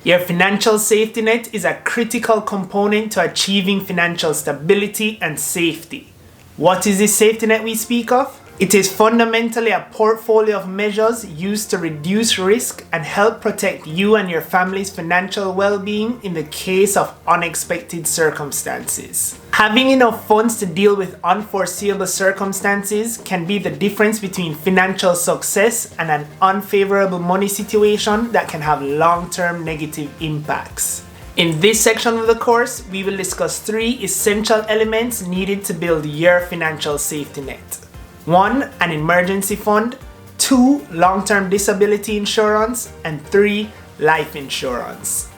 Your financial safety net is a critical component to achieving financial stability and safety. What is this safety net we speak of? It is fundamentally a portfolio of measures used to reduce risk and help protect you and your family's financial well-being in the case of unexpected circumstances. Having enough funds to deal with unforeseeable circumstances can be the difference between financial success and an unfavorable money situation that can have long-term negative impacts. In this section of the course, we will discuss 3 essential elements needed to build your financial safety net. 1. An emergency fund. 2. Long-term disability insurance. And 3. Life insurance.